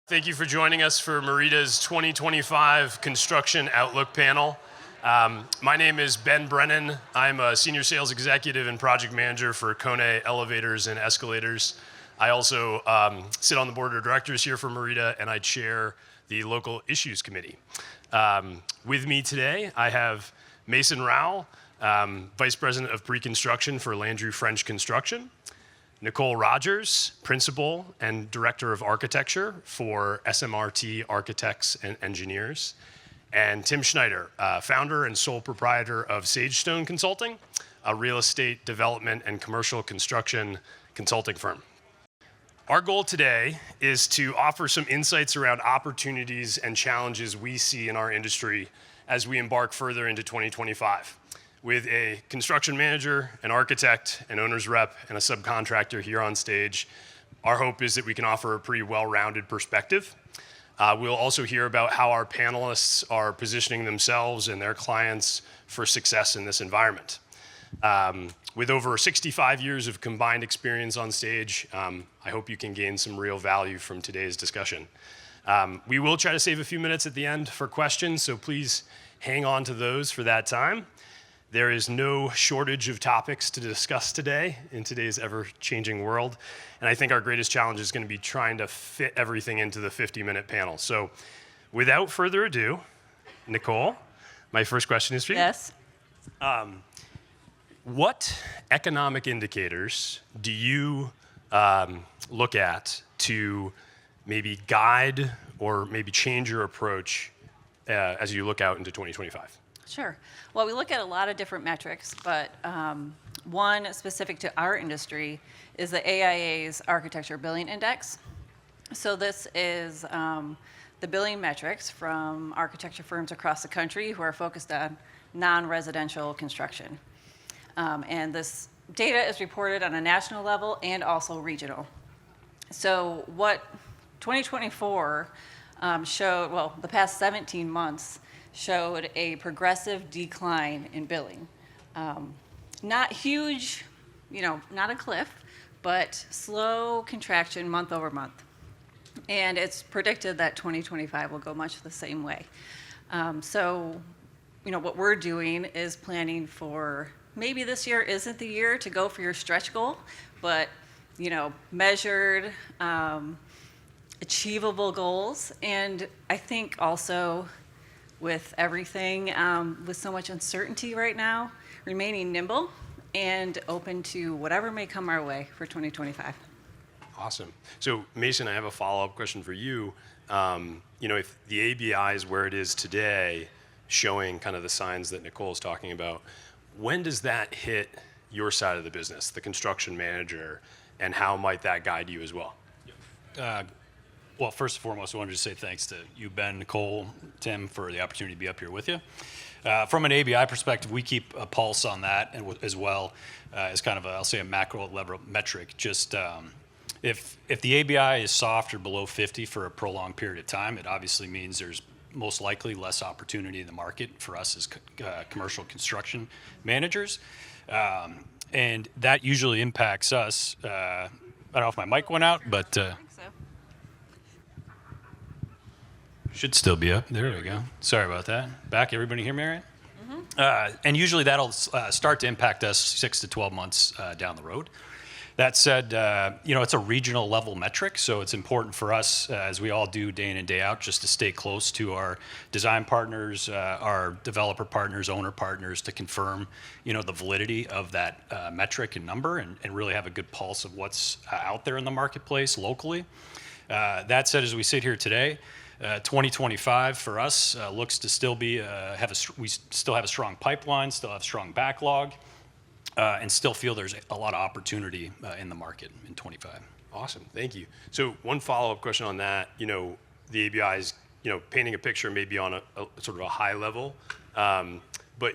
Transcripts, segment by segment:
Thank you for joining us for MEREDA's 2025 Construction Outlook panel. My name is Ben Brennan. I'm a senior sales executive and project manager for Kone Elevators and Escalators. I also sit on the board of directors here for MEREDA, and I chair the local issues committee. With me today, I have Mason Rowell, vice president of pre-construction for Landry French Construction, Nicole Rogers, Principal and Director of Architecture for SMRT Architects and Engineers, and Tim Schneider, founder and sole proprietor of Sagestone Consulting, a real estate development and commercial construction consulting firm. Our goal today is to offer some insights around opportunities and challenges we see in our industry as we embark further into 2025. With a construction manager, an architect, an owner's rep, and a subcontractor here on stage, our hope is that we can offer a pretty well-rounded perspective. We'll also hear about how our panelists are positioning themselves and their clients for success in this environment. With over 65 years of combined experience on stage, I hope you can gain some real value from today's discussion. We will try to save a few minutes at the end for questions, so please hang on to those for that time. There is no shortage of topics to discuss today in today's ever-changing world, and I think our greatest challenge is going to be trying to fit everything into the 50-minute panel. So without further ado, Nicole, my first question is for you. Yes. What economic indicators do you look at to maybe guide or maybe change your approach as you look out into 2025? Sure. Well, we look at a lot of different metrics, but one specific to our industry is the AIA's Architecture Billing Index. So this is the billing metrics from architecture firms across the country who are focused on non-residential construction. And this data is reported on a national level and also regional. So what 2024 showed, well, the past 17 months, showed a progressive decline in billing. Not huge, not a cliff, but slow contraction month over month. And it's predicted that 2025 will go much the same way. So, what we're doing is planning for maybe this year isn't the year to go for your stretch goal, but, measured, achievable goals. And I think also, with everything, with so much uncertainty right now, remaining nimble and open to whatever may come our way for 2025. Awesome. So Mason, I have a follow-up question for you. If the ABI is where it is today, showing kind of the signs that Nicole is talking about, when does that hit your side of the business, the construction manager, and how might that guide you as well? Well, first and foremost, I wanted to say thanks to you, Ben, Nicole, Tim, for the opportunity to be up here with you. From an ABI perspective, we keep a pulse on that as well as kind of I'll say a macro level metric. Just if the ABI is soft or below 50 for a prolonged period of time, it obviously means there's most likely less opportunity in the market for us as commercial construction managers. And that usually impacts us. I don't know if my mic went out, but should still be up. There we go. Sorry about that. Back, everybody hear me all right? Mm-hmm. And usually that'll start to impact us 6 to 12 months down the road. That said, it's a regional level metric, so it's important for us, as we all do day in and day out, just to stay close to our design partners, our developer partners, owner partners, to confirm, the validity of that metric and number, and really have a good pulse of what's out there in the marketplace locally. That said, as we sit here today, 2025 for us looks to still be we still have a strong pipeline, still have strong backlog, and still feel there's a lot of opportunity in the market in 25. Awesome, thank you. So one follow-up question on that, the ABI is, painting a picture maybe on a sort of a high level, but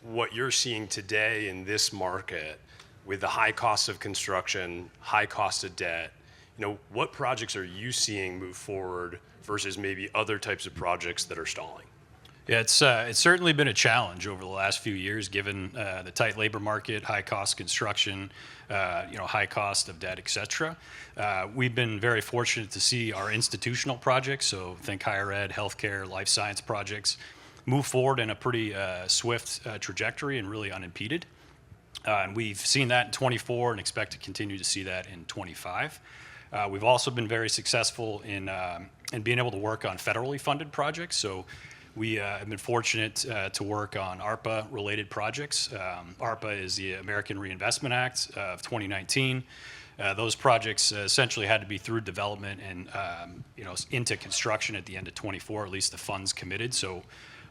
what you're seeing today in this market with the high cost of construction, high cost of debt, what projects are you seeing move forward versus maybe other types of projects that are stalling? Yeah, it's certainly been a challenge over the last few years, given the tight labor market, high cost construction, high cost of debt, et cetera. We've been very fortunate to see our institutional projects, so think higher ed, healthcare, life science projects, move forward in a pretty swift trajectory and really unimpeded. And we've seen that in 24 and expect to continue to see that in 25. We've also been very successful in being able to work on federally funded projects. So we have been fortunate to work on ARPA-related projects. ARPA is the American Reinvestment Act of 2019. Those projects essentially had to be through development and into construction at the end of 24, at least the funds committed. So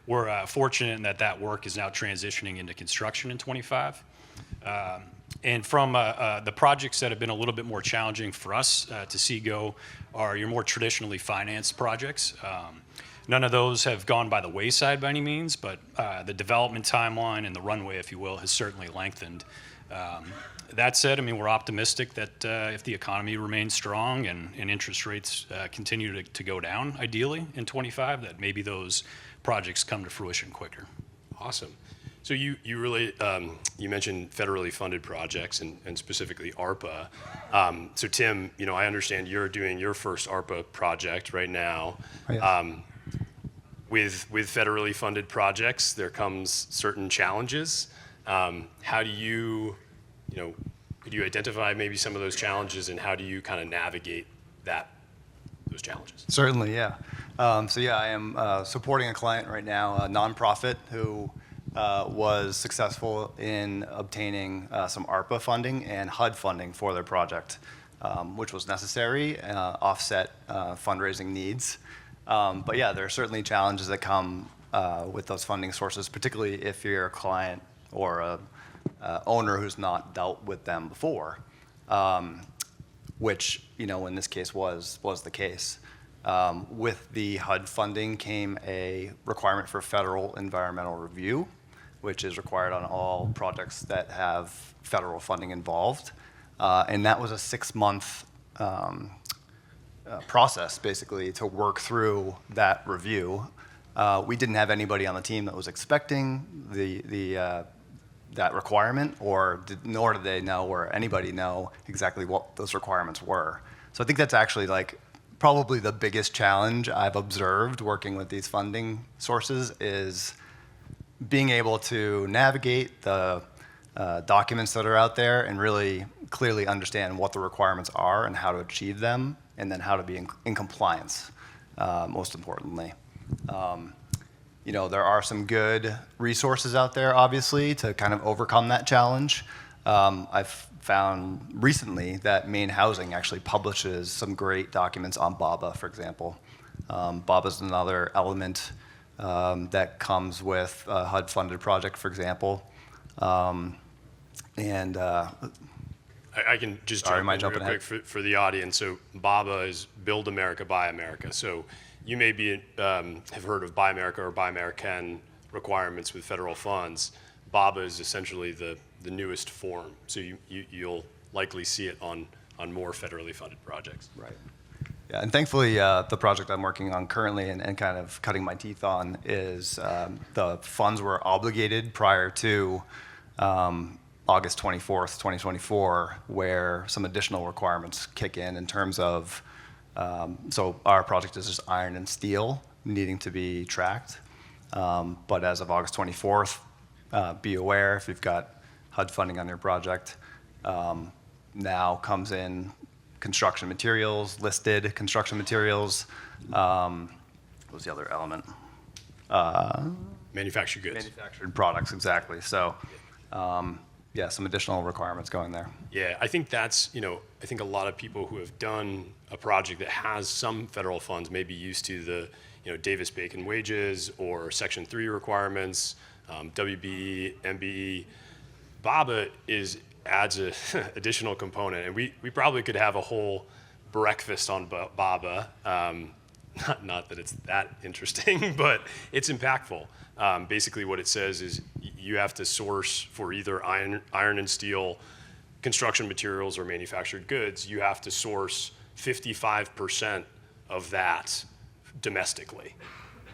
we're fortunate in that work is now transitioning into construction in 25. And from the projects that have been a little bit more challenging for us to see go are your more traditionally financed projects. None of those have gone by the wayside by any means, but the development timeline and the runway, if you will, has certainly lengthened. That said, I mean, we're optimistic that if the economy remains strong and interest rates continue to go down, ideally in 25, that maybe those projects come to fruition quicker. Awesome. So you really you mentioned federally funded projects and specifically ARPA. So Tim, I understand you're doing your first ARPA project right now. Oh, yes. With federally funded projects, there comes certain challenges. How do you, could you identify maybe some of those challenges, and how do you kind of navigate those challenges? Certainly, yeah. I am supporting a client right now, a nonprofit who was successful in obtaining some ARPA funding and HUD funding for their project, which was necessary, offset fundraising needs. But yeah, there are certainly challenges that come with those funding sources, particularly if you're a client or a owner who's not dealt with them before, which in this case was the case. With the HUD funding came a requirement for federal environmental review, which is required on all projects that have federal funding involved, and that was a 6-month process, basically, to work through that review. We didn't have anybody on the team that was expecting that requirement, nor did they know or anybody know exactly what those requirements were. So I think that's actually probably the biggest challenge I've observed working with these funding sources is being able to navigate the documents that are out there and really clearly understand what the requirements are and how to achieve them, and then how to be in compliance, most importantly. There are some good resources out there, obviously, to kind of overcome that challenge. I've found recently that Maine Housing actually publishes some great documents on BABA, for example. BABA is another element that comes with a HUD-funded project, for example. I can just jump in real quick for the audience. So BABA is Build America, Buy America. So you may have heard of Buy America or Buy American requirements with federal funds. BABA is essentially the newest form. So you'll likely see it on more federally funded projects. Right. Yeah, and thankfully, the project I'm working on currently and kind of cutting my teeth on is the funds were obligated prior to August 24th, 2024, where some additional requirements kick in terms of, so our project is just iron and steel needing to be tracked. But as of August 24th, be aware if you've got HUD funding on your project, now comes in construction materials, listed construction materials. What was the other element? Manufactured goods. Manufactured products, exactly. So, some additional requirements going there. Yeah, I think that's, I think a lot of people who have done a project that has some federal funds may be used to the, Davis-Bacon wages or Section 3 requirements, WBE, MBE. BABA adds an additional component, and we probably could have a whole breakfast on BABA. Not that it's that interesting, but it's impactful. Basically what it says is you have to source for either iron and steel construction materials or manufactured goods, you have to source 55% of that domestically.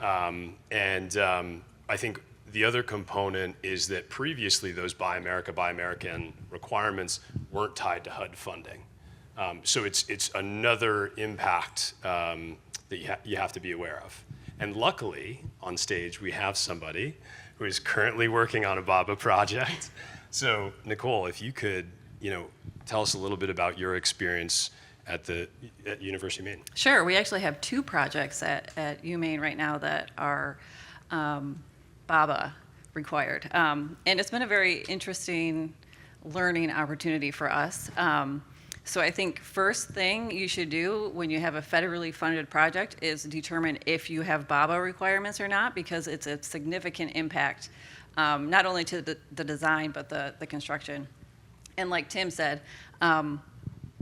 I think the other component is that previously those Buy America, Buy American requirements weren't tied to HUD funding. So it's another impact that you have to be aware of. And luckily, on stage, we have somebody who is currently working on a BABA project. So Nicole, if you could, tell us a little bit about your experience at University of Maine. Sure. We actually have two projects at UMaine right now that are BABA required. And it's been a very interesting learning opportunity for us. So I think first thing you should do when you have a federally funded project is determine if you have BABA requirements or not, because it's a significant impact, not only to the design, but the construction. And like Tim said,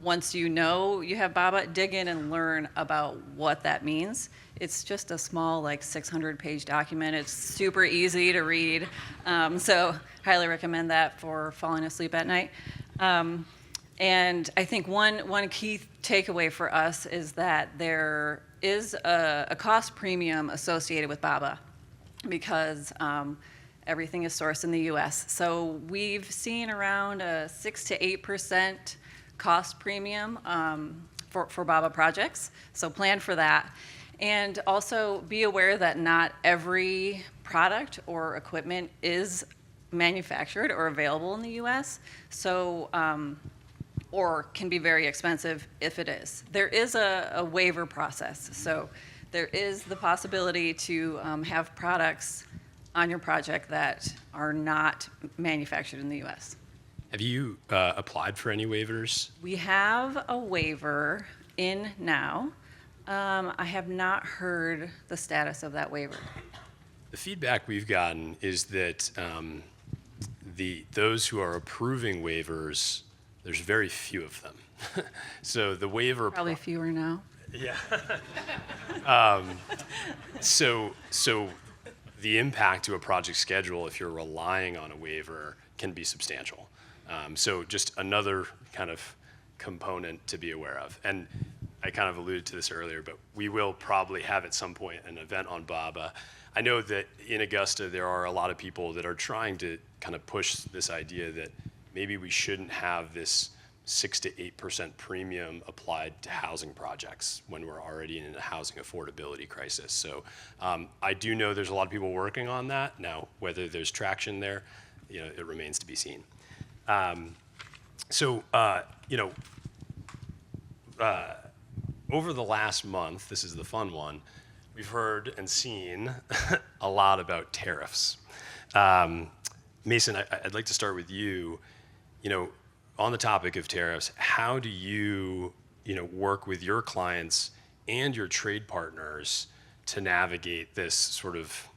once you know you have BABA, dig in and learn about what that means. It's just a small, 600-page document. It's super easy to read. So highly recommend that for falling asleep at night. And I think one key takeaway for us is that there is a cost premium associated with BABA because everything is sourced in the U.S. So we've seen around a 6 to 8% cost premium for BABA projects. So plan for that. And also be aware that not every product or equipment is manufactured or available in the U.S. So or can be very expensive if it is. There is a waiver process. So there is the possibility to have products on your project that are not manufactured in the U.S. Have you applied for any waivers? We have a waiver in now. I have not heard the status of that waiver. The feedback we've gotten is that those who are approving waivers, there's very few of them. So the waiver Probably fewer now. Yeah. So the impact to a project schedule, if you're relying on a waiver, can be substantial. So just another kind of component to be aware of. And I kind of alluded to this earlier, but we will probably have at some point an event on BABA. I know that in Augusta, there are a lot of people that are trying to kind of push this idea that maybe we shouldn't have this 6 to 8% premium applied to housing projects when we're already in a housing affordability crisis. So I do know there's a lot of people working on that. Now, whether there's traction there, it remains to be seen. Over the last month, this is the fun one, we've heard and seen a lot about tariffs. Mason, I'd like to start with you. On the topic of tariffs, how do you, work with your clients and your trade partners to navigate this sort of,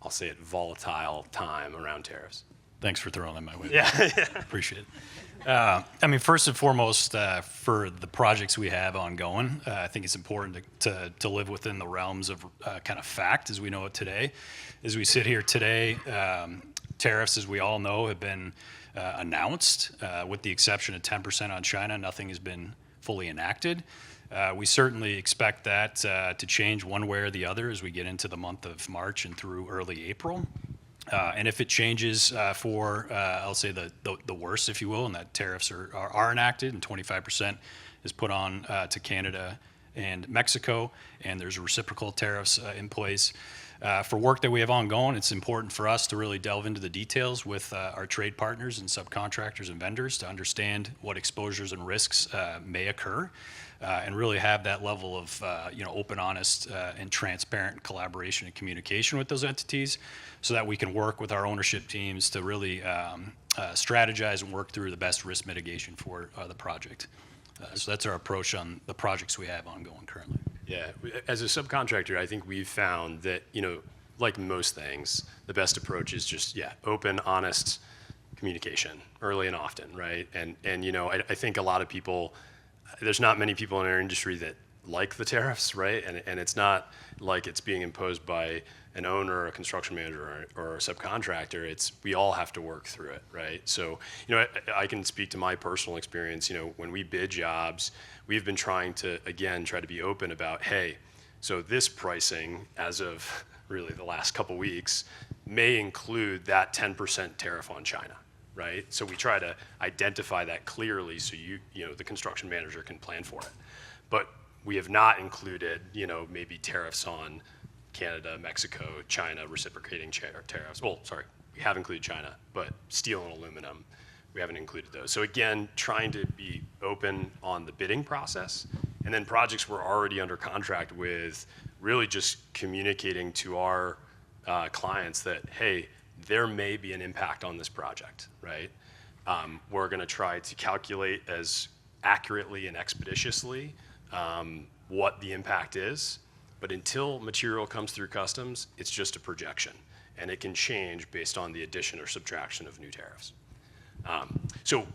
I'll say it, volatile time around tariffs? Thanks for throwing that my way. Yeah. Appreciate it. First and foremost, for the projects we have ongoing, I think it's important to live within the realms of kind of fact as we know it today. As we sit here today, tariffs, as we all know, have been announced, with the exception of 10% on China. Nothing has been fully enacted. We certainly expect that to change one way or the other as we get into the month of March and through early April. And if it changes for, I'll say the worst, if you will, and that tariffs are enacted and 25% is put on to Canada and Mexico, and there's reciprocal tariffs in place. For work that we have ongoing, it's important for us to really delve into the details with our trade partners and subcontractors and vendors to understand what exposures and risks may occur, and really have that level of open, honest, and transparent collaboration and communication with those entities, so that we can work with our ownership teams to really strategize and work through the best risk mitigation for the project. So that's our approach on the projects we have ongoing currently. Yeah, as a subcontractor, I think we've found that, like most things, the best approach is just, open, honest communication early and often, right? And I think a lot of people, there's not many people in our industry that like the tariffs, right? And it's not like it's being imposed by an owner or a construction manager or a subcontractor. It's, we all have to work through it, right? So, I can speak to my personal experience. When we bid jobs, we've been trying to, again, try to be open about, hey, So this pricing, as of really the last couple weeks, may include that 10% tariff on China, right? So we try to identify that clearly so the construction manager can plan for it. But we have not included, maybe tariffs on Canada, Mexico, China, reciprocating tariffs. Well, sorry, we have included China, but steel and aluminum, we haven't included those. So again, trying to be open on the bidding process, and then projects we're already under contract with, really just communicating to our clients that, hey, there may be an impact on this project, right? We're going to try to calculate as accurately and expeditiously what the impact is, but until material comes through customs, it's just a projection, and it can change based on the addition or subtraction of new tariffs. So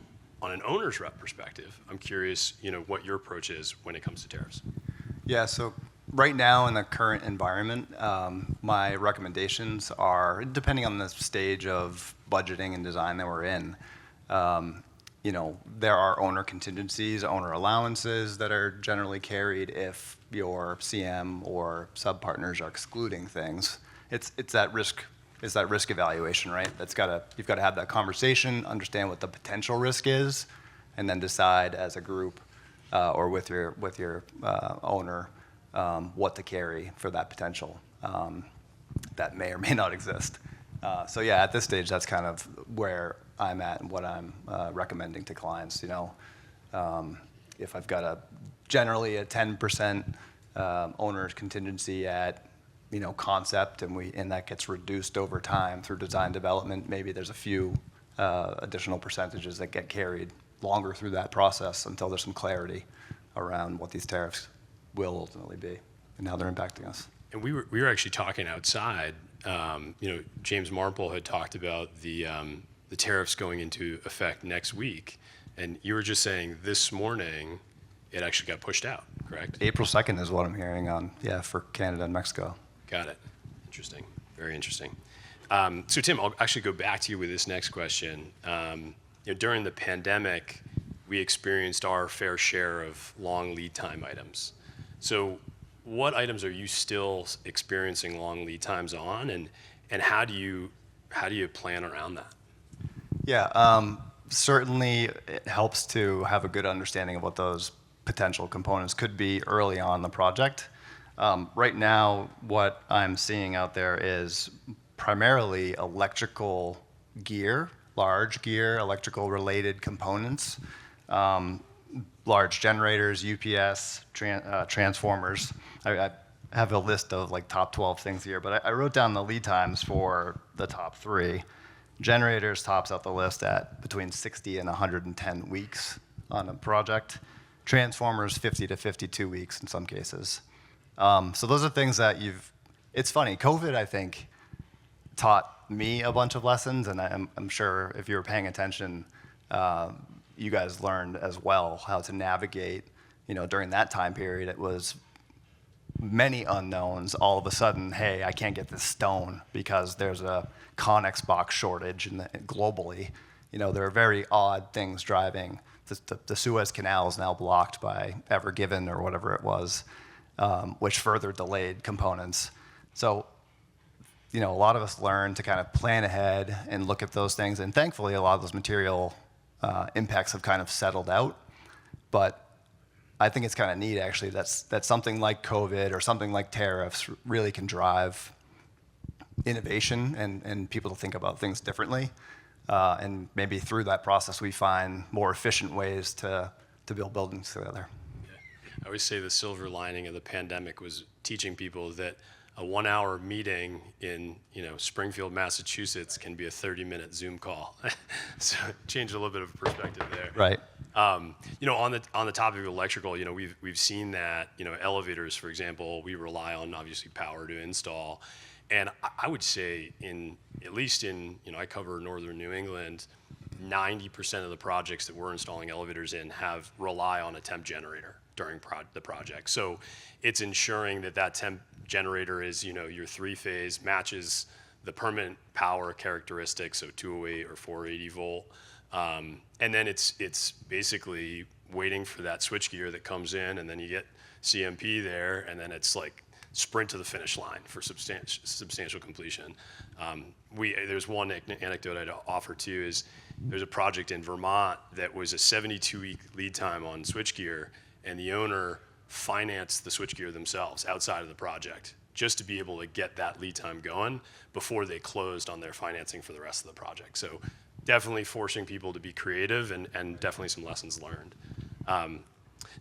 on an owner's rep perspective, I'm curious, what your approach is when it comes to tariffs. Yeah, so right now in the current environment, my recommendations are, depending on the stage of budgeting and design that we're in, there are owner contingencies, owner allowances that are generally carried if your CM or sub-partners are excluding things. It's that risk evaluation, right? You've got to have that conversation, understand what the potential risk is, and then decide as a group or with your owner what to carry for that potential that may or may not exist. So yeah, at this stage, that's kind of where I'm at and what I'm recommending to clients. If I've got generally a 10% owner's contingency at concept, and that gets reduced over time through design development, maybe there's a few additional percentages that get carried longer through that process until there's some clarity around what these tariffs will ultimately be and how they're impacting us. And we were actually talking outside. James Marple had talked about the tariffs going into effect next week, and you were just saying this morning it actually got pushed out, correct? April 2nd is what I'm hearing on, for Canada and Mexico. Got it. Interesting. Very interesting. So Tim, I'll actually go back to you with this next question. During the pandemic, we experienced our fair share of long lead time items. So what items are you still experiencing long lead times on, and how do you plan around that? Yeah, certainly it helps to have a good understanding of what those potential components could be early on in the project. Right now, what I'm seeing out there is primarily electrical gear, large gear, electrical related components, large generators, UPS, transformers. I have a list of like top 12 things here, but I wrote down the lead times for the top 3. Generators tops out the list at between 60 and 110 weeks on a project. Transformers, 50 to 52 weeks in some cases. So those are things that it's funny, COVID, I think, taught me a bunch of lessons, and I'm sure if you were paying attention, you guys learned as well how to navigate, during that time period. It was many unknowns. All of a sudden, hey, I can't get this stone because there's a Connex box shortage globally. There are very odd things driving. The Suez Canal is now blocked by Ever Given or whatever it was, which further delayed components. So, a lot of us learned to kind of plan ahead and look at those things. And thankfully, a lot of those material impacts have kind of settled out. But I think it's kind of neat, actually, that something like COVID or something like tariffs really can drive innovation and people to think about things differently. And maybe through that process, we find more efficient ways to build buildings together. Yeah. I always say the silver lining of the pandemic was teaching people that a 1-hour meeting in Springfield, Massachusetts can be a 30-minute Zoom call. So change a little bit of perspective there. Right. On the topic of electrical, we've seen that elevators, for example, we rely on obviously power to install, and I would say at least in I cover northern New England, 90% of the projects that we're installing elevators in rely on a temp generator during the project. So it's ensuring that temp generator is your 3-phase, matches the permanent power characteristics, so 208 or 480 volt. And then it's basically waiting for that switchgear that comes in, and then you get CMP there, and then it's like sprint to the finish line for substantial completion. There's one anecdote I'd offer too is there's a project in Vermont that was a 72-week lead time on switchgear, and the owner financed the switchgear themselves outside of the project just to be able to get that lead time going before they closed on their financing for the rest of the project. So definitely forcing people to be creative and definitely some lessons learned.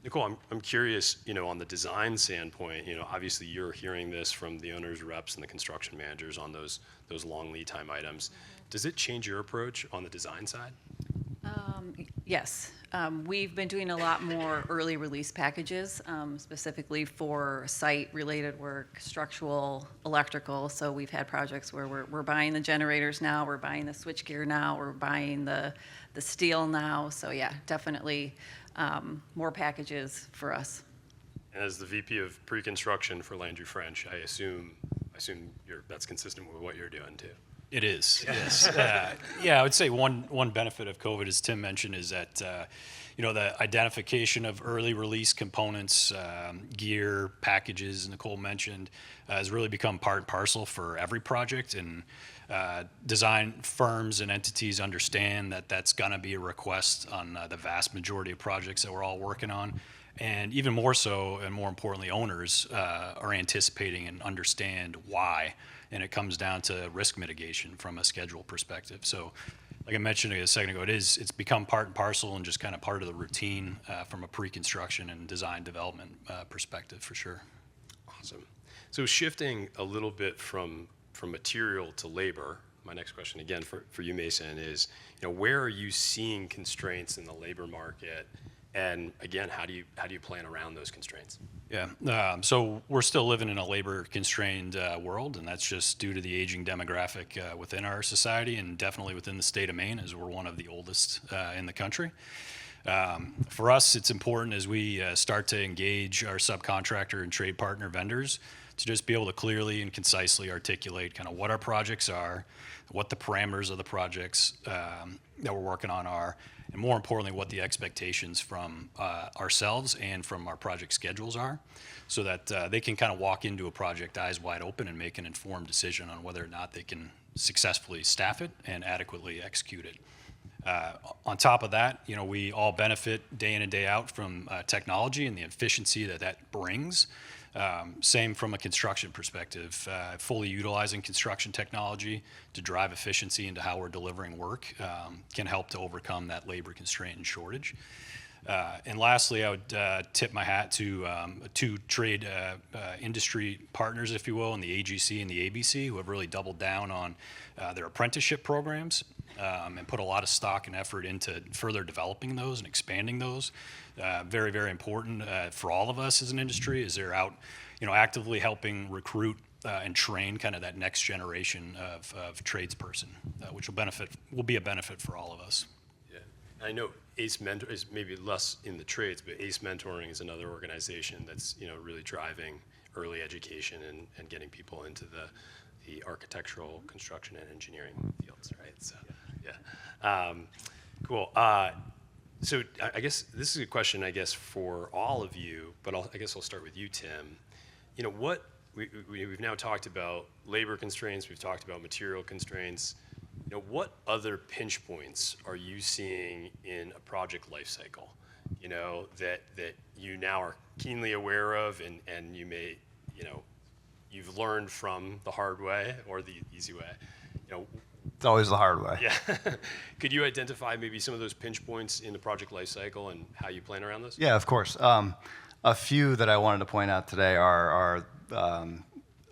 Nicole, I'm curious, on the design standpoint, obviously you're hearing this from the owners, reps, and the construction managers on those long lead time items. Does it change your approach on the design side? Yes. We've been doing a lot more early release packages, specifically for site-related work, structural, electrical. So we've had projects where we're buying the generators now, we're buying the switchgear now, we're buying the steel now. So yeah, definitely more packages for us. And as the VP of pre-construction for Landry French, I assume that's consistent with what you're doing too. It is, yes. Yeah, I would say one benefit of COVID, as Tim mentioned, is that the identification of early release components, gear, packages, Nicole mentioned, has really become part and parcel for every project. And design firms and entities understand that that's going to be a request on the vast majority of projects that we're all working on. And even more so, and more importantly, owners are anticipating and understand why. And it comes down to risk mitigation from a schedule perspective. So, like I mentioned a second ago, it's become part and parcel and just kind of part of the routine from a pre-construction and design development perspective, for sure. Awesome. So shifting a little bit from material to labor, my next question again for you, Mason, is where are you seeing constraints in the labor market? And again, how do you plan around those constraints? Yeah, so we're still living in a labor-constrained world, and that's just due to the aging demographic within our society, and definitely within the state of Maine, as we're one of the oldest in the country. For us, it's important as we start to engage our subcontractor and trade partner vendors to just be able to clearly and concisely articulate kind of what our projects are, what the parameters of the projects that we're working on are, and more importantly, what the expectations from ourselves and from our project schedules are, so that they can kind of walk into a project eyes wide open and make an informed decision on whether or not they can successfully staff it and adequately execute it. On top of that, we all benefit day in and day out from technology and the efficiency that brings. Same from a construction perspective, fully utilizing construction technology to drive efficiency into how we're delivering work can help to overcome that labor constraint and shortage. And lastly, I would tip my hat to two trade industry partners, if you will, in the AGC and the ABC, who have really doubled down on their apprenticeship programs and put a lot of stock and effort into further developing those and expanding those. Very, very important for all of us as an industry, as they're out, actively helping recruit and train kind of that next generation of tradesperson, which will be a benefit for all of us. Yeah, I know ACE Mentor is maybe less in the trades, but ACE Mentoring is another organization that's really driving early education and getting people into the architectural, construction, and engineering fields, right? So, yeah. Cool. So I guess this is a question, for all of you, but I guess I'll start with you, Tim. What we've now talked about labor constraints, we've talked about material constraints. What other pinch points are you seeing in a project life cycle, that you now are keenly aware of and you may, you've learned from the hard way or the easy way? It's always the hard way. Yeah. Could you identify maybe some of those pinch points in the project life cycle and how you plan around those? Yeah, of course. A few that I wanted to point out today are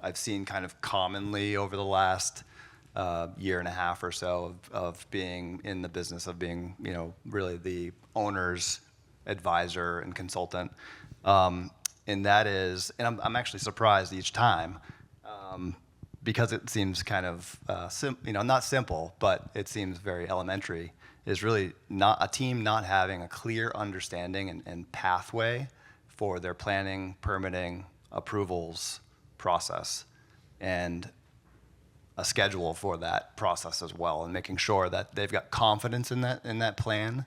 I've seen kind of commonly over the last year and a half or so of being in the business of being, really the owner's advisor and consultant. And that is, and I'm actually surprised each time, because it seems kind of, not simple, but it seems very elementary, is really not a team not having a clear understanding and pathway for their planning, permitting, approvals process, and a schedule for that process as well, and making sure that they've got confidence in that plan,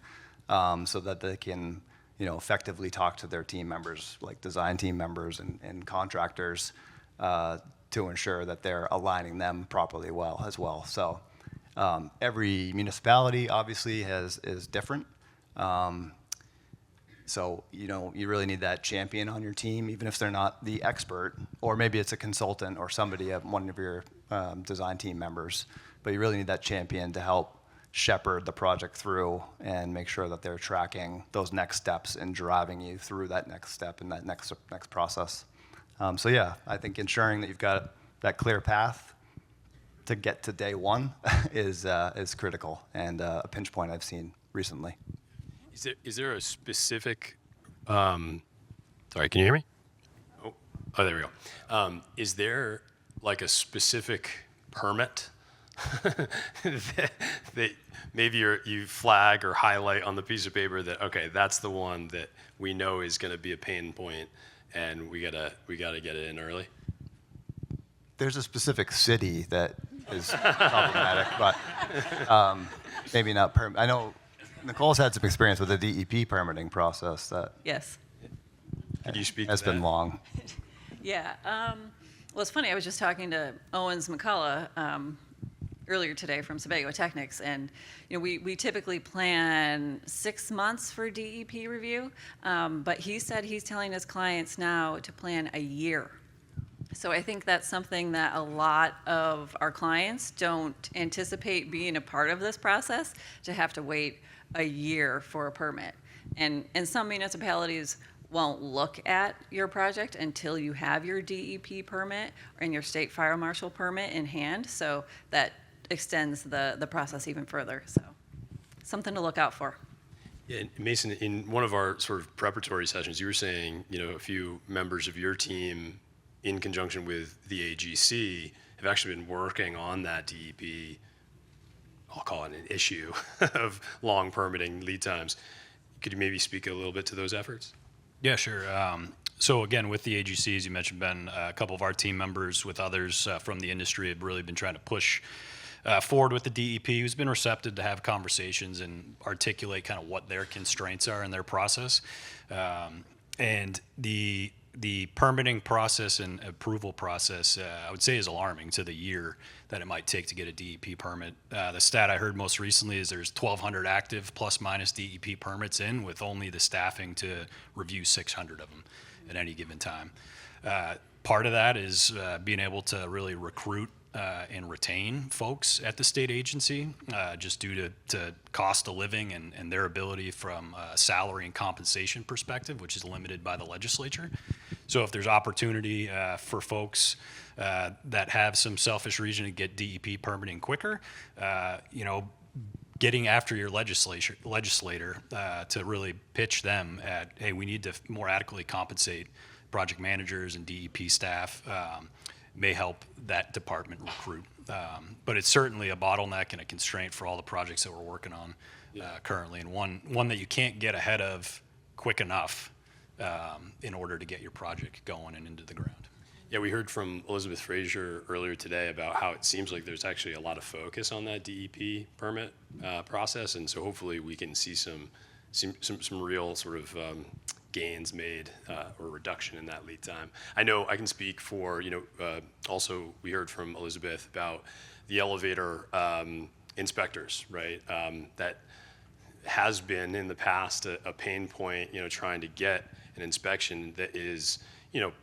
so that they can, effectively talk to their team members, like design team members and contractors, to ensure that they're aligning them properly well as well. So every municipality obviously is different. So, you really need that champion on your team, even if they're not the expert, or maybe it's a consultant or somebody, one of your design team members. But you really need that champion to help shepherd the project through and make sure that they're tracking those next steps and driving you through that next step and that next process. So yeah, I think ensuring that you've got that clear path to get to day one is critical, and a pinch point I've seen recently. Is there a specific? Sorry, can you hear me? Oh, there we go. Is there like a specific permit that maybe you flag or highlight on the piece of paper that, okay, that's the one that we know is going to be a pain point, and we gotta get it in early? There's a specific city that is problematic, but maybe not I know Nicole's had some experience with the DEP permitting process that Yes. Could you speak has to that? been long. Yeah. Well, it's funny. I was just talking to Owens McCullough earlier today from Sebago Technics, and we typically plan 6 months for DEP review, but he said he's telling his clients now to plan a year. So I think that's something that a lot of our clients don't anticipate being a part of this process, to have to wait a year for a permit. And some municipalities won't look at your project until you have your DEP permit and your state fire marshal permit in hand. So that extends the process even further. So something to look out for. Yeah, and Mason, in one of our sort of preparatory sessions, you were saying, a few members of your team, in conjunction with the AGC, have actually been working on that DEP, I'll call it an issue, of long permitting lead times. Could you maybe speak a little bit to those efforts? Yeah, sure. So again, with the AGCs, you mentioned, Ben, a couple of our team members with others from the industry have really been trying to push forward with the DEP, who's been receptive to have conversations and articulate kind of what their constraints are in their process. And the permitting process and approval process, I would say, is alarming to the year that it might take to get a DEP permit. The stat I heard most recently is there's 1,200 active plus minus DEP permits in, with only the staffing to review 600 of them at any given time. Part of that is being able to really recruit and retain folks at the state agency, just due to cost of living and their ability from a salary and compensation perspective, which is limited by the legislature. So if there's opportunity for folks that have some selfish reason to get DEP permitting quicker, getting after your legislator to really pitch them at, hey, we need to more adequately compensate project managers and DEP staff, may help that department recruit. But it's certainly a bottleneck and a constraint for all the projects that we're working on currently, and one that you can't get ahead of quick enough in order to get your project going and into the ground. Yeah, we heard from Elizabeth Frazier earlier today about how it seems like there's actually a lot of focus on that DEP permit process, and so hopefully we can see some real sort of gains made or reduction in that lead time. I know I can speak for, also we heard from Elizabeth about the elevator inspectors, right? That has been in the past a pain point, trying to get an inspection that is,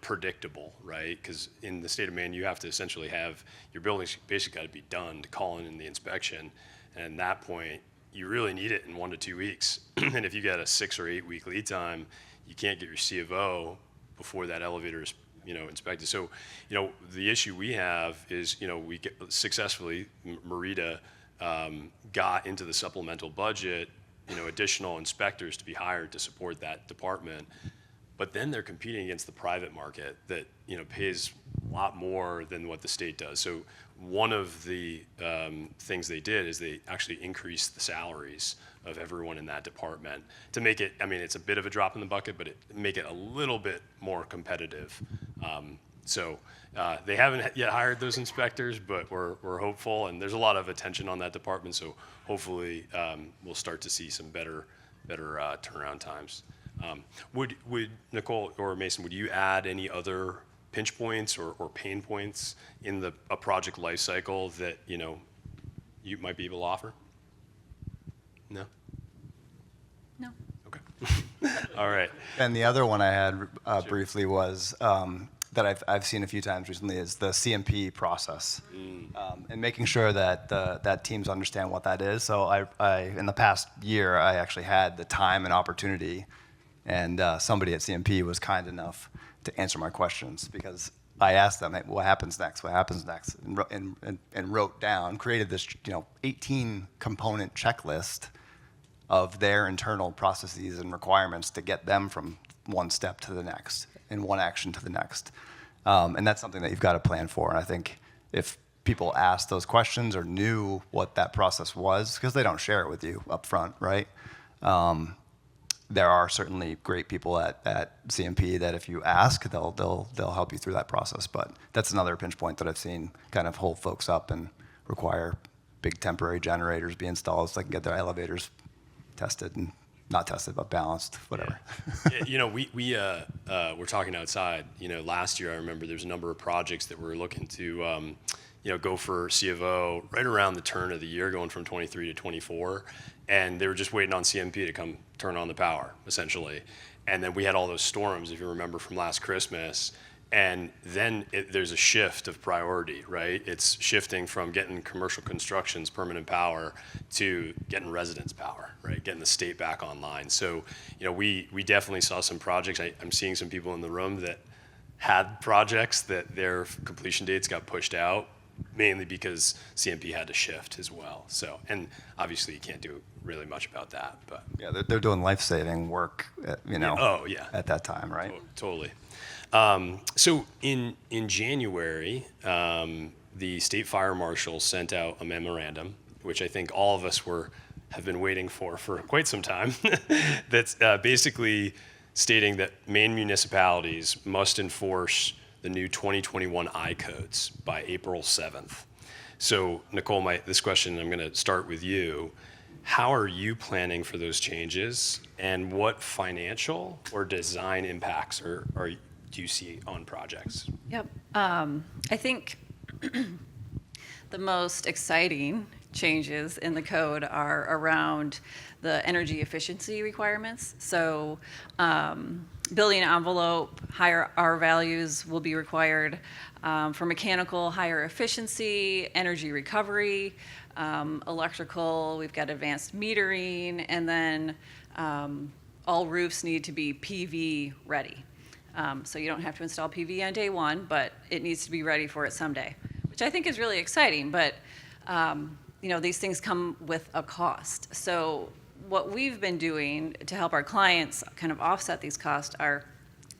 predictable, right? Because in the state of Maine, you have to essentially have your building's basically got to be done to call in the inspection. And at that point, you really need it in 1 to 2 weeks. And if you got a 6 or 8 week lead time, you can't get your C of O before that elevator is, inspected. So, the issue we have is, we get successfully, MEREDA got into the supplemental budget, additional inspectors to be hired to support that department. But then they're competing against the private market that, pays a lot more than what the state does. So one of the things they did is they actually increased the salaries of everyone in that department to make it, it's a bit of a drop in the bucket, but make it a little bit more competitive. So they haven't yet hired those inspectors, but we're hopeful, and there's a lot of attention on that department. So hopefully we'll start to see some better turnaround times. Would Nicole or Mason, would you add any other pinch points or pain points in a project life cycle that, you might be able to offer? No? No. Okay. All right. And the other one I had briefly was that I've seen a few times recently is the CMP process, and making sure that that teams understand what that is. So I in the past year I actually had the time and opportunity, and somebody at CMP was kind enough to answer my questions because I asked them, hey, what happens next? What happens next? And wrote down, created this 18 component checklist of their internal processes and requirements to get them from one step to the next and one action to the next. And that's something that you've got to plan for. And I think if people asked those questions or knew what that process was, because they don't share it with you up front, right? There are certainly great people at CMP that if you ask, they'll help you through that process. But that's another pinch point that I've seen kind of hold folks up and require big temporary generators be installed so they can get their elevators tested and not tested, but balanced, whatever. Yeah. We're talking outside. Last year I remember there's a number of projects that we're looking to, go for C of O right around the turn of the year, going from 23 to 24, and they were just waiting on CMP to come turn on the power, essentially. And then we had all those storms, if you remember from last Christmas. And then there's a shift of priority, right? It's shifting from getting commercial construction's permanent power to getting residents' power, right? Getting the state back online. So, we definitely saw some projects. I'm seeing some people in the room that had projects that their completion dates got pushed out, mainly because CMP had to shift as well. So, and obviously you can't do really much about that, but. Yeah, they're doing life-saving work, Oh, yeah. at that time, right? Totally. So in January, the state fire marshal sent out a memorandum, which I think all of us have been waiting for quite some time. That's basically stating that Maine municipalities must enforce the new 2021 I codes by April 7th. So Nicole, this question, I'm going to start with you. How are you planning for those changes, and what financial or design impacts do you see on projects? Yep. I think the most exciting changes in the code are around the energy efficiency requirements. So building envelope, higher R values will be required for mechanical, higher efficiency, energy recovery, electrical, we've got advanced metering, and then all roofs need to be PV ready. So you don't have to install PV on day one, but it needs to be ready for it someday, which I think is really exciting. But these things come with a cost. So what we've been doing to help our clients kind of offset these costs are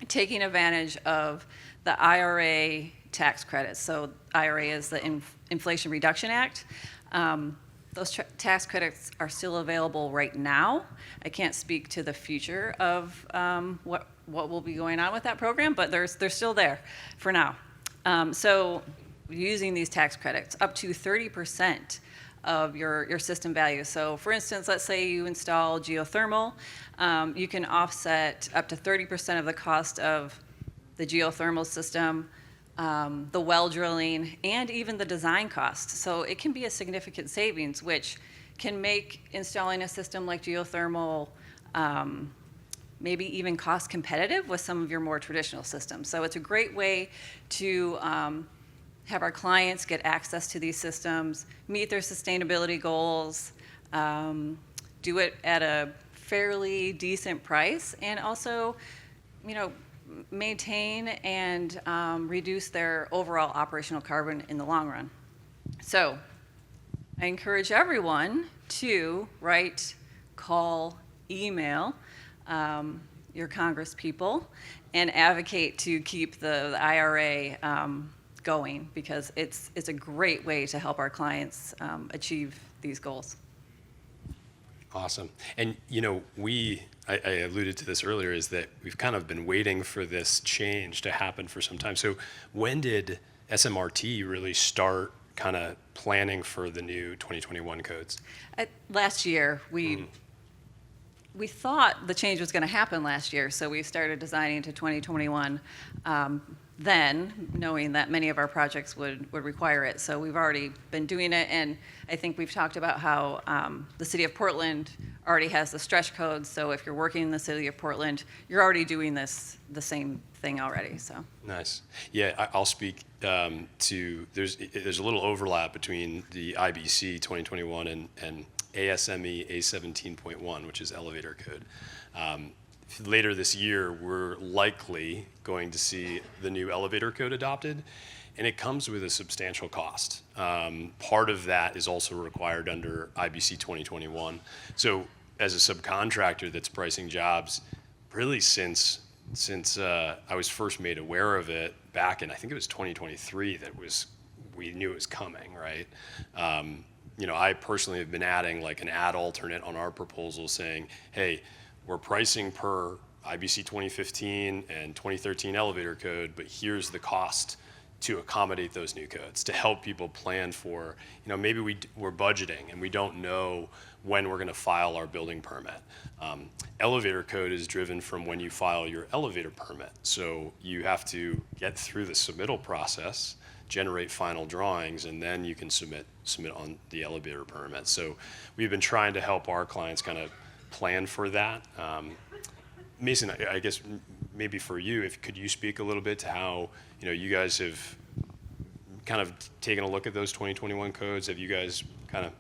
taking advantage of the IRA tax credits. So IRA is the Inflation Reduction Act. Those tax credits are still available right now. I can't speak to the future of what will be going on with that program, but they're still there for now. So using these tax credits, up to 30% of your system value. So for instance, let's say you install geothermal, you can offset up to 30% of the cost of the geothermal system, the well drilling, and even the design costs. So it can be a significant savings, which can make installing a system like geothermal maybe even cost competitive with some of your more traditional systems. So it's a great way to have our clients get access to these systems, meet their sustainability goals, do it at a fairly decent price, and also, maintain and reduce their overall operational carbon in the long run. So I encourage everyone to write, call, email your Congress people and advocate to keep the IRA going, because it's a great way to help our clients achieve these goals. Awesome. And I alluded to this earlier, is that we've kind of been waiting for this change to happen for some time. So when did SMRT really start kind of planning for the new 2021 codes? Last year, we thought the change was going to happen last year, so we started designing to 2021 then, knowing that many of our projects would require it. So we've already been doing it, and I think we've talked about how the city of Portland already has the stretch codes. So if you're working in the city of Portland, you're already doing the same thing already. So Nice. Yeah, I'll speak to, there's a little overlap between the IBC 2021 and ASME A17.1, which is elevator code. Later this year, we're likely going to see the new elevator code adopted, and it comes with a substantial cost. Part of that is also required under IBC 2021. So as a subcontractor that's pricing jobs, really since I was first made aware of it back in, I think it was 2023, we knew it was coming, right? I personally have been adding like an ad alternate on our proposal saying, hey, we're pricing per IBC 2015 and 2013 elevator code, but here's the cost to accommodate those new codes, to help people plan for, maybe we're budgeting and we don't know when we're going to file our building permit. Elevator code is driven from when you file your elevator permit. So you have to get through the submittal process, generate final drawings, and then you can submit on the elevator permit. So we've been trying to help our clients kind of plan for that. Mason, I guess maybe for you, could you speak a little bit to how you guys have kind of taken a look at those 2021 codes? Have you guys kind of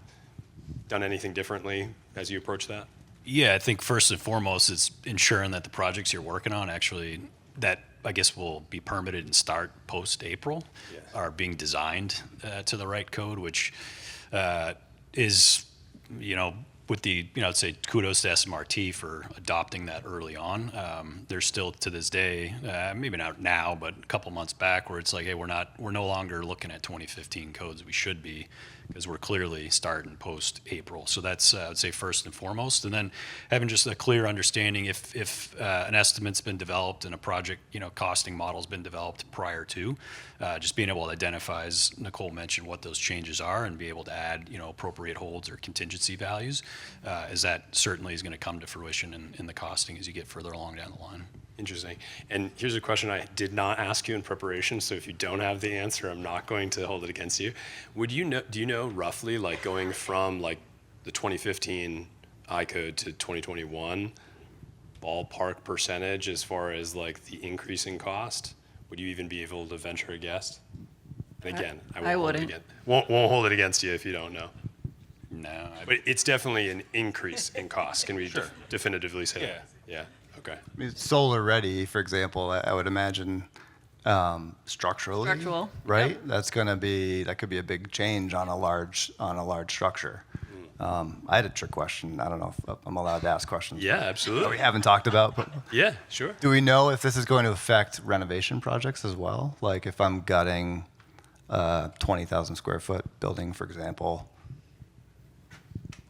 done anything differently as you approach that? Yeah, I think first and foremost, it's ensuring that the projects you're working on actually, that I guess will be permitted and start post-April, Yes. are being designed to the right code, which is, with the, I'd say kudos to SMRT for adopting that early on. There's still to this day, maybe not now, but a couple months back, where it's like, hey, we're no longer looking at 2015 codes. We should be, because we're clearly starting post-April. So that's, I would say, first and foremost. And then having just a clear understanding if an estimate's been developed and a project, costing model's been developed prior to, just being able to identify, as Nicole mentioned, what those changes are and be able to add, appropriate holds or contingency values, as that certainly is going to come to fruition in the costing as you get further along down the line. Interesting. And here's a question I did not ask you in preparation, so if you don't have the answer, I'm not going to hold it against you. Do you know roughly, like, going from like the 2015 I-code to 2021, ballpark percentage as far as like the increasing cost? Would you even be able to venture a guess? And again, I wouldn't. Won't hold it against you if you don't know. No. But it's definitely an increase in cost. Can we Sure. definitively say Yeah. that? Yeah. Okay. I mean, solar ready, for example, I would imagine structurally, Structural, right? yep. That could be a big change on a large structure. I had a trick question. I don't know if I'm allowed to ask questions. Yeah, That we absolutely. haven't talked about, but Yeah, sure. do we know if this is going to affect renovation projects as well? Like if I'm gutting a 20,000 square foot building, for example,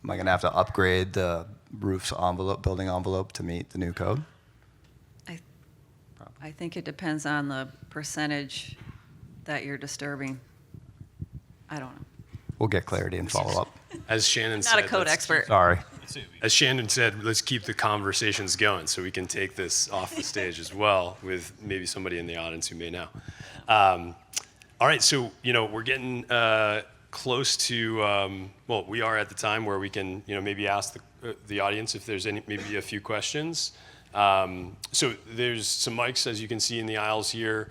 am I going to have to upgrade the roof's building envelope to meet the new code? I think it depends on the percentage that you're disturbing. I don't know. We'll get clarity and follow up. As Shannon said, Not a code let's expert. Sorry. As Shannon said, let's keep the conversations going so we can take this off the stage as well with maybe somebody in the audience who may know. All right, so we're getting close to we are at the time where we can maybe ask the audience if there's maybe a few questions. So there's some mics, as you can see in the aisles here.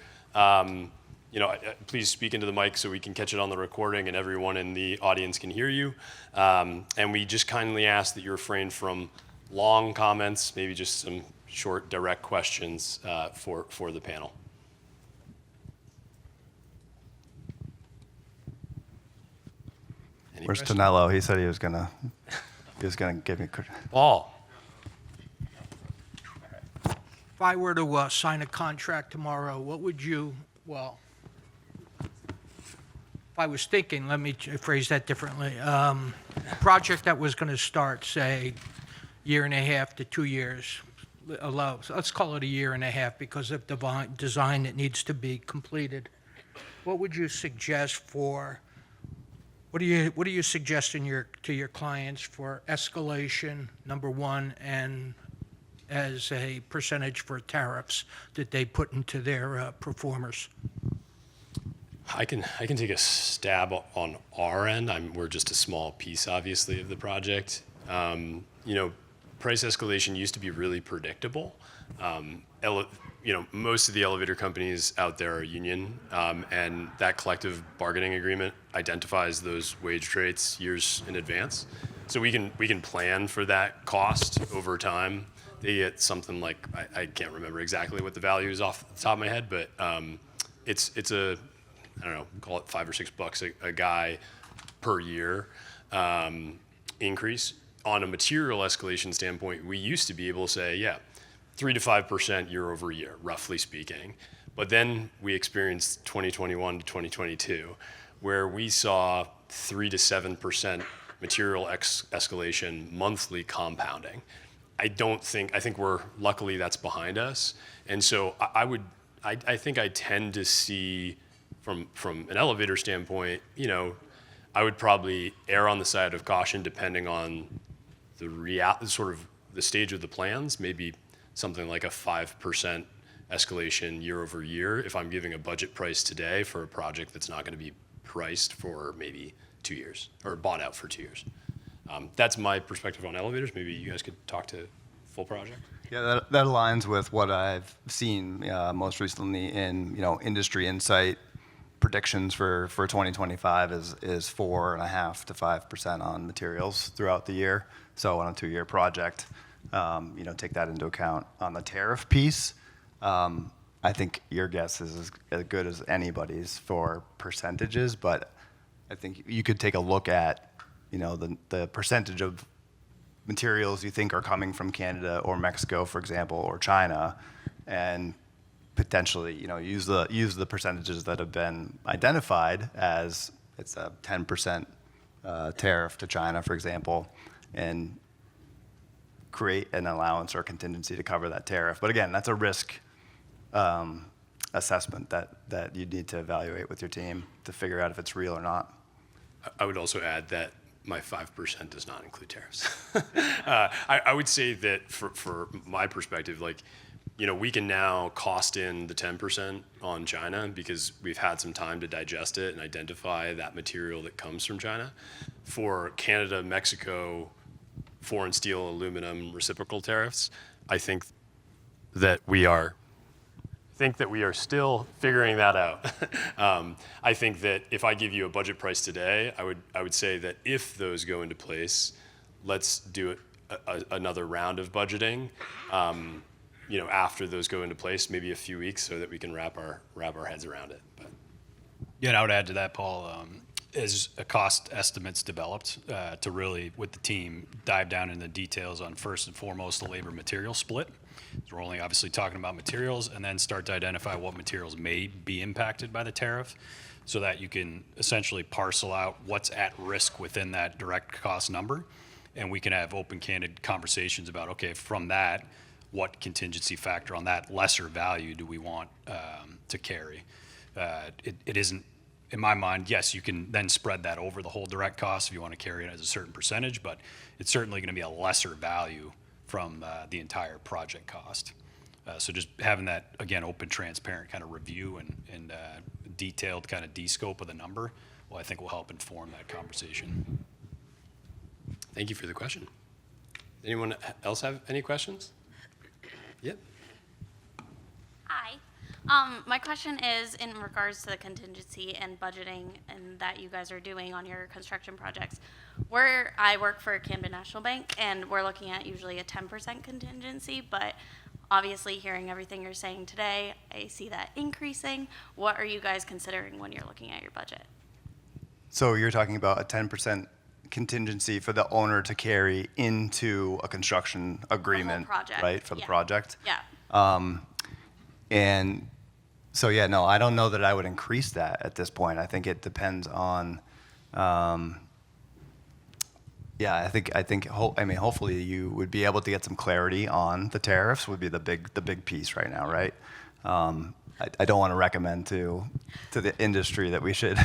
Please speak into the mic so we can catch it on the recording and everyone in the audience can hear you. And we just kindly ask that you refrain from long comments, maybe just some short, direct questions for the panel. Any Where's questions? Tonello? He said he was gonna give me. Paul. If I were to sign a contract tomorrow, what would you, if I was thinking, let me phrase that differently. A project that was going to start, say, 1.5 to 2 years, let's call it 1.5 years because of the design that needs to be completed. What would you suggest for, what are you suggesting to your clients for escalation, number one, and as a percentage for tariffs that they put into their performers? I can take a stab on our end. We're just a small piece, obviously, of the project. Price escalation used to be really predictable. Most of the elevator companies out there are union, and that collective bargaining agreement identifies those wage rates years in advance. So we can plan for that cost over time. They get something like, I can't remember exactly what the value is off the top of my head, but it's a, I don't know, call it $5 or $6 a guy per year increase. On a material escalation standpoint, we used to be able to say, yeah, 3 to 5% year over year, roughly speaking. But then we experienced 2021 to 2022, where we saw 3 to 7% material escalation monthly compounding. I think luckily that's behind us. And so I think I tend to see from an elevator standpoint, I would probably err on the side of caution depending on the stage of the plans, maybe something like a 5% escalation year over year if I'm giving a budget price today for a project that's not going to be priced for maybe 2 years or bought out for 2 years. That's my perspective on elevators. Maybe you guys could talk to full project. Yeah, that aligns with what I've seen most recently in industry insight predictions for 2025 is 4.5% to 5% on materials throughout the year. So on a 2-year project, take that into account. On the tariff piece, I think your guess is as good as anybody's for percentages, but I think you could take a look at the percentage of materials you think are coming from Canada or Mexico, for example, or China, and potentially use the percentages that have been identified as it's a 10% tariff to China, for example, and create an allowance or contingency to cover that tariff. But again, that's a risk assessment that you need to evaluate with your team to figure out if it's real or not. I would also add that my 5% does not include tariffs. I would say that for my perspective, we can now cost in the 10% on China because we've had some time to digest it and identify that material that comes from China. For Canada, Mexico, foreign steel, aluminum, reciprocal tariffs, I think that we are still figuring that out. I think that if I give you a budget price today, I would say that if those go into place, let's do another round of budgeting. After those go into place, maybe a few weeks, so that we can wrap our heads around it. But. Yeah, and I would add to that, Paul, as a cost estimates developed, to really, with the team, dive down into the details on first and foremost the labor material split. So we're only obviously talking about materials, and then start to identify what materials may be impacted by the tariff, so that you can essentially parcel out what's at risk within that direct cost number, and we can have open, candid conversations about, okay, from that, what contingency factor on that lesser value do we want to carry? It isn't, in my mind, yes, you can then spread that over the whole direct cost if you want to carry it as a certain percentage, but it's certainly going to be a lesser value from the entire project cost. So just having that, again, open, transparent kind of review and detailed kind of de-scope of the number, I think will help inform that conversation. Thank you for the question. Anyone else have any questions? Yep. Hi. My question is in regards to the contingency and budgeting and that you guys are doing on your construction projects. I work for Camden National Bank, and we're looking at usually a 10% contingency, but obviously hearing everything you're saying today, I see that increasing. What are you guys considering when you're looking at your budget? So you're talking about a 10% contingency for the owner to carry into a construction agreement, project, right, for the yeah. project? Yeah. And so, yeah, no, I don't know that I would increase that at this point. I think it depends on, I think, hopefully you would be able to get some clarity on the tariffs would be the big piece right now, right? I don't want to recommend to the industry that we should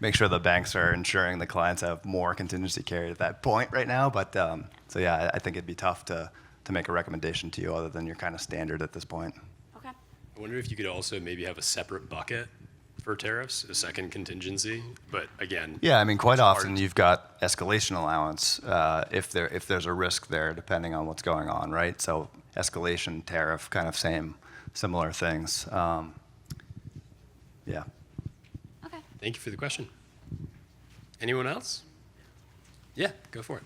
make sure the banks are ensuring the clients have more contingency carried at that point right now. But so yeah, I think it'd be tough to to make a recommendation to you other than your kind of standard at this point. Okay. I wonder if you could also maybe have a separate bucket for tariffs, a second contingency. But again, Yeah, I mean, quite it's hard often to- you've got escalation allowance if there's a risk there, depending on what's going on, right? So escalation, tariff, kind of similar things. Yeah. Okay. Thank you for the question. Anyone else? Yeah, go for it.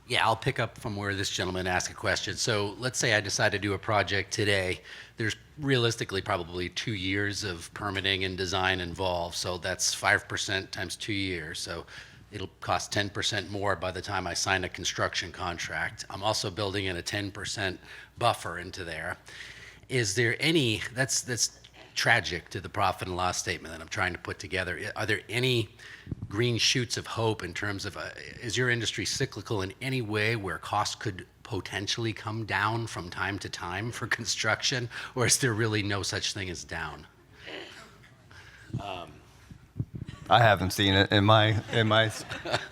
Yeah, I'll pick up from where this gentleman asked a question. So let's say I decide to do a project today. There's realistically probably 2 years of permitting and design involved. So that's 5% times 2 years. So it'll cost 10% more by the time I sign a construction contract. I'm also building in a 10% buffer into there. Is there any, that's tragic to the profit and loss statement that I'm trying to put together. Are there any green shoots of hope in terms of, is your industry cyclical in any way where costs could potentially come down from time to time for construction, or is there really no such thing as down? I haven't seen it in my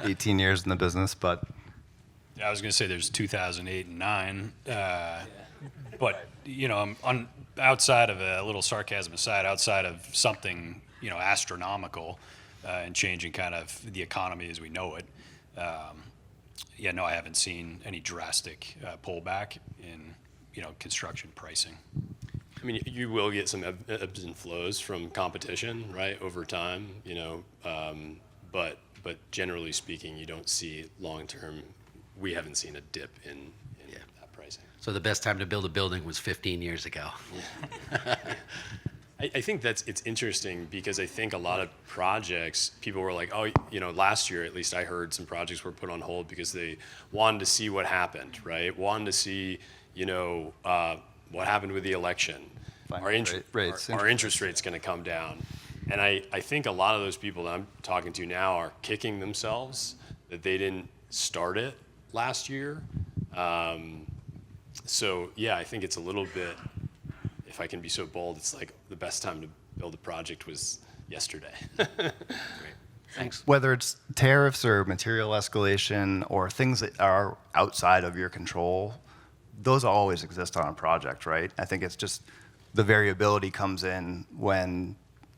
18 years in the business, but I was going to say there's 2008 and 9, but you know, outside of a little sarcasm aside, outside of something astronomical and changing kind of the economy as we know it, yeah, no, I haven't seen any drastic pullback in construction pricing. I mean, you will get some ebbs and flows from competition, right, over time, but generally speaking, you don't see long-term, we haven't seen a dip in that pricing. So the best time to build a building was 15 years ago. I think it's interesting because I think a lot of projects, people were like, oh, last year at least I heard some projects were put on hold because they wanted to see what happened, right? Wanted to see, what happened with the election. Our interest rate's going to come down. And I think a lot of those people that I'm talking to now are kicking themselves that they didn't start it last year. So yeah, I think it's a little bit, if I can be so bold, it's like the best time to build a project was yesterday. Thanks. whether it's tariffs or material escalation or things that are outside of your control, those always exist on a project, right? I think it's just the variability comes in when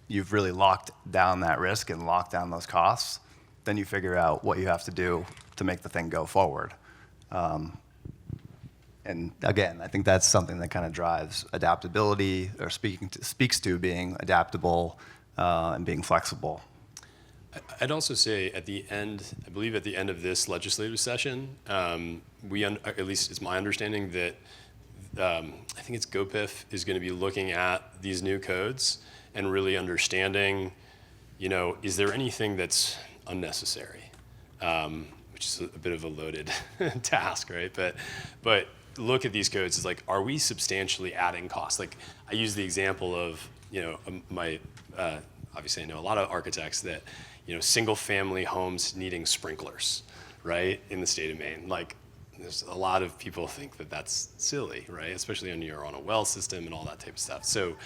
you've really locked down that risk and locked down those costs. Then you figure out what you have to do to make the thing go forward. And again, I think that's something that kind of drives adaptability or speaks to being adaptable and being flexible. I'd also say at the end, I believe at the end of this legislative session, at least it's my understanding that I think it's GOPIF is going to be looking at these new codes and really understanding, is there anything that's unnecessary, which is a bit of a loaded task, right? But look at these codes as like, are we substantially adding costs? Like I use the example of, obviously I know a lot of architects that, single family homes needing sprinklers, right? In the state of Maine. Like there's a lot of people think that that's silly, right? Especially when you're on a well system and all that type of stuff. So,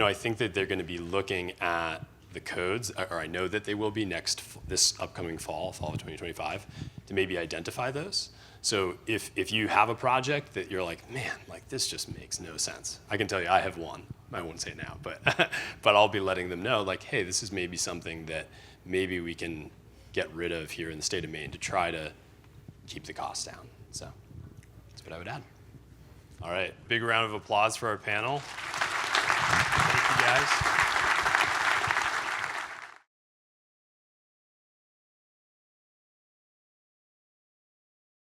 I think that they're going to be looking at the codes, or I know that they will be this upcoming fall of 2025, to maybe identify those. So if you have a project that you're like, man, like this just makes no sense. I can tell you I have one. I won't say it now, but I'll be letting them know, like, hey, this is maybe something that maybe we can get rid of here in the state of Maine to try to keep the costs down. So that's what I would add. All right, big round of applause for our panel. Thank you guys.